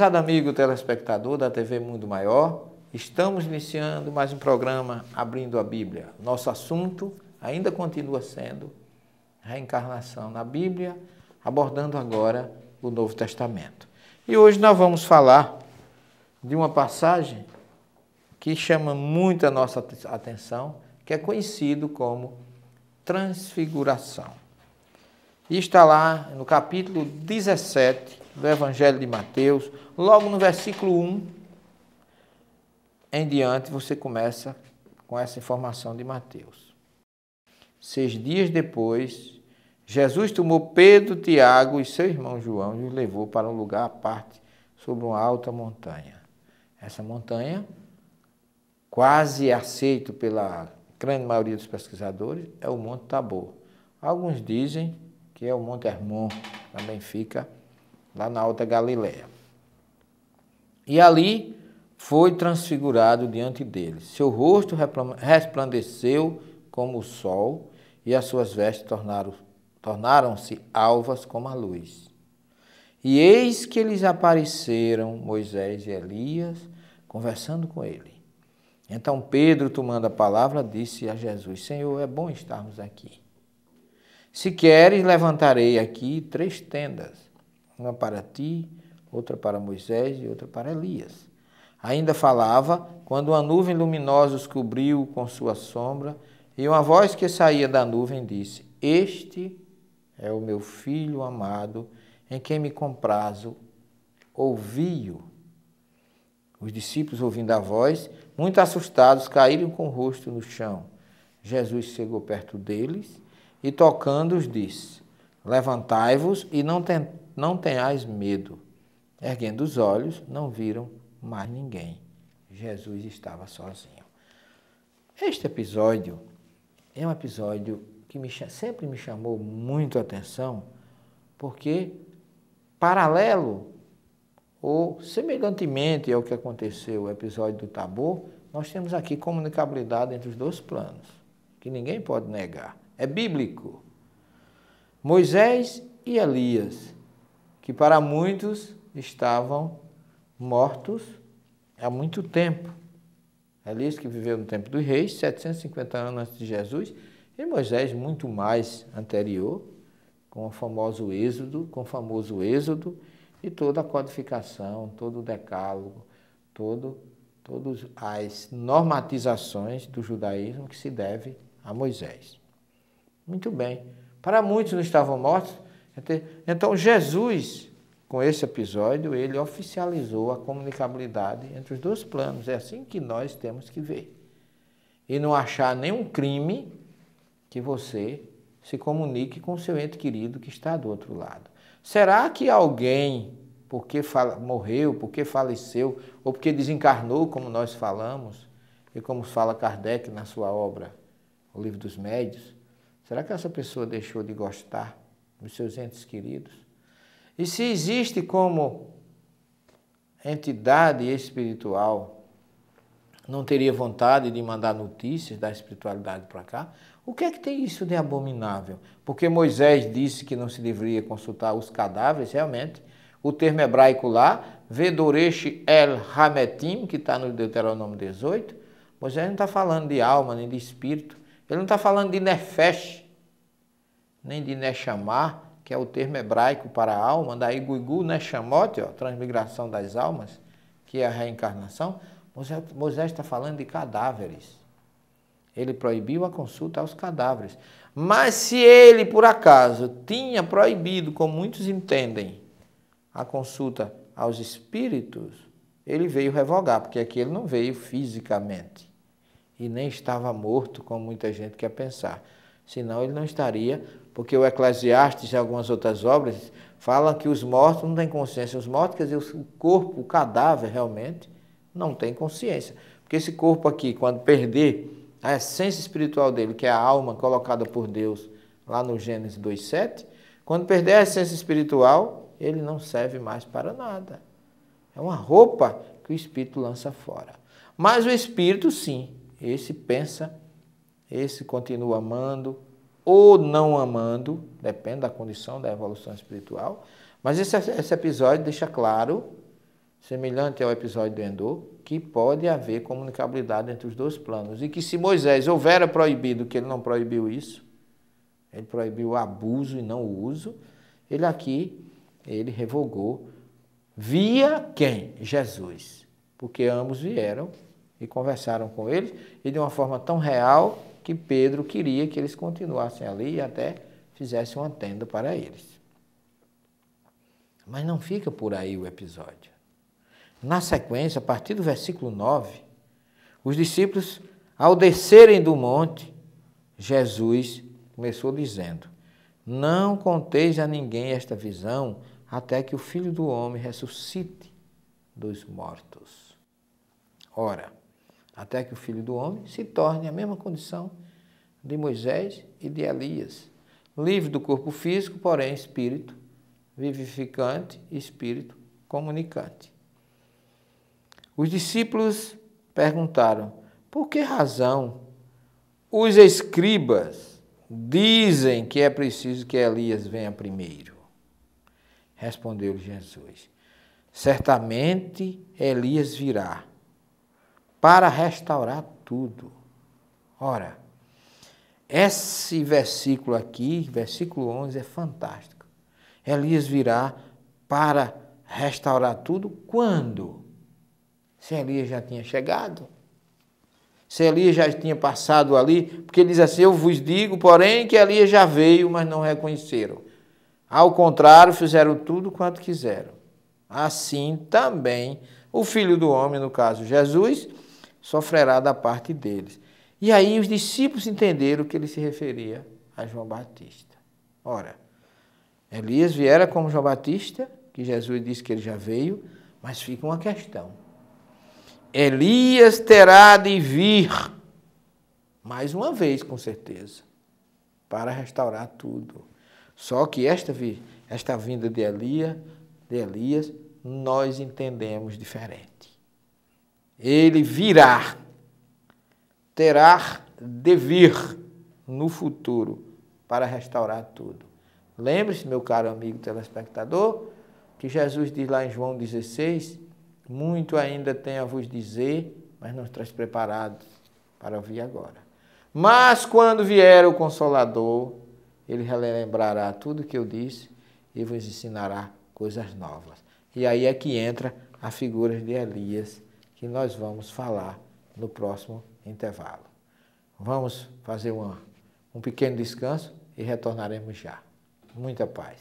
Prezado amigo telespectador da TV Mundo Maior, estamos iniciando mais um programa Abrindo a Bíblia. Nosso assunto ainda continua sendo reencarnação na Bíblia, abordando agora o Novo Testamento. E hoje nós vamos falar de uma passagem que chama muito a nossa atenção, que é conhecido como Transfiguração. E está lá no capítulo 17 do Evangelho de Mateus, logo no versículo 1 em diante, você começa com essa informação de Mateus. 6 dias depois, Jesus tomou Pedro, Tiago e seu irmão João e os levou para um lugar à parte, sobre uma alta montanha. Essa montanha, quase aceito pela grande maioria dos pesquisadores, é o Monte Tabor. Alguns dizem que é o Monte Hermon, também fica lá na Alta Galileia. E ali foi transfigurado diante deles. Seu rosto resplandeceu como o sol e as suas vestes tornaram-se alvas como a luz. E eis que lhes apareceram Moisés e Elias conversando com ele. Então Pedro, tomando a palavra, disse a Jesus: Senhor, é bom estarmos aqui. Se queres, levantarei aqui 3 tendas, uma para ti, outra para Moisés e outra para Elias. Ainda falava, quando uma nuvem luminosa os cobriu com sua sombra, e uma voz que saía da nuvem disse: Este é o meu filho amado, em quem me comprazo, ouvi-o. Os discípulos, ouvindo a voz, muito assustados, caíram com o rosto no chão. Jesus chegou perto deles e, tocando-os, disse: Levantai-vos e não tenhais medo. Erguendo os olhos, não viram mais ninguém. Jesus estava sozinho. Este episódio é um episódio que sempre me chamou muito a atenção, porque, paralelo ou semelhantemente ao que aconteceu no episódio do Tabor, nós temos aqui comunicabilidade entre os 2 planos, que ninguém pode negar. É bíblico. Moisés e Elias, que para muitos estavam mortos há muito tempo. Elias, que viveu no tempo dos reis, 750 anos antes de Jesus, e Moisés muito mais anterior, com o famoso êxodo e toda a codificação, todo o decálogo, todas as normatizações do judaísmo que se deve a Moisés. Muito bem. Para muitos não estavam mortos. Então Jesus, com esse episódio, ele oficializou a comunicabilidade entre os 2 planos. É assim que nós temos que ver. E não achar nenhum crime que você se comunique com o seu ente querido que está do outro lado. Será que alguém, porque morreu, porque faleceu, ou porque desencarnou, como nós falamos, e como fala Kardec na sua obra, O Livro dos Médiuns, será que essa pessoa deixou de gostar dos seus entes queridos? E se existe como entidade espiritual, não teria vontade de mandar notícias da espiritualidade para cá? O que é que tem isso de abominável? Porque Moisés disse que não se deveria consultar os cadáveres, realmente. O termo hebraico lá, Vedoresh el Hametim, que está no Deuteronômio 18, Moisés não está falando de alma, nem de espírito. Ele não está falando de nefesh, nem de nechamá, que é o termo hebraico para a alma, daí guigu nechamot, transmigração das almas, que é a reencarnação. Moisés está falando de cadáveres. Ele proibiu a consulta aos cadáveres. Mas se ele, por acaso, tinha proibido, como muitos entendem, a consulta aos espíritos, ele veio revogar, porque aqui ele não veio fisicamente. E nem estava morto, como muita gente quer pensar. Senão ele não estaria, porque o Eclesiastes e algumas outras obras falam que os mortos não têm consciência. Os mortos, quer dizer, o corpo, o cadáver realmente, não tem consciência. Porque esse corpo aqui, quando perder a essência espiritual dele, que é a alma colocada por Deus lá no Gênesis 2:7, quando perder a essência espiritual, ele não serve mais para nada. É uma roupa que o espírito lança fora. Mas o espírito, sim, esse pensa, esse continua amando ou não amando, depende da condição da evolução espiritual. Mas esse episódio deixa claro semelhante ao episódio do Endor, que pode haver comunicabilidade entre os dois planos. E que se Moisés houvera proibido, que ele não proibiu isso, ele proibiu o abuso e não o uso, ele revogou via quem? Jesus. Porque ambos vieram e conversaram com eles, e de uma forma tão real que Pedro queria que eles continuassem ali e até fizessem uma tenda para eles. Mas não fica por aí o episódio. Na sequência, a partir do versículo 9, os discípulos, ao descerem do monte, Jesus começou dizendo: não conteis a ninguém esta visão, até que o Filho do Homem ressuscite dos mortos. Ora, até que o Filho do Homem se torne a mesma condição de Moisés e de Elias, livre do corpo físico, porém espírito vivificante e espírito comunicante. Os discípulos perguntaram: por que razão os escribas dizem que é preciso que Elias venha primeiro? Respondeu-lhe Jesus: certamente Elias virá para restaurar tudo. Ora, esse versículo aqui, versículo 11, é fantástico. Elias virá para restaurar tudo quando? Se Elias já tinha chegado? Se Elias já tinha passado ali? Porque ele diz assim: eu vos digo, porém, que Elias já veio, mas não reconheceram. Ao contrário, fizeram tudo quanto quiseram. Assim também o Filho do Homem, no caso Jesus, sofrerá da parte deles. E aí os discípulos entenderam que ele se referia a João Batista. Ora, Elias viera como João Batista, que Jesus disse que ele já veio, mas fica uma questão. Elias terá de vir, mais uma vez, com certeza, para restaurar tudo. Só que esta vinda de Elias, nós entendemos diferente. Ele virá, terá de vir no futuro para restaurar tudo. Lembre-se, meu caro amigo telespectador, que Jesus diz lá em João 16, muito ainda tenho a vos dizer, mas não estáis preparados para ouvir agora. Mas quando vier o Consolador, ele relembrará tudo o que eu disse e vos ensinará coisas novas. E aí é que entra a figura de Elias, que nós vamos falar no próximo intervalo. Vamos fazer um pequeno descanso e retornaremos já. Muita paz.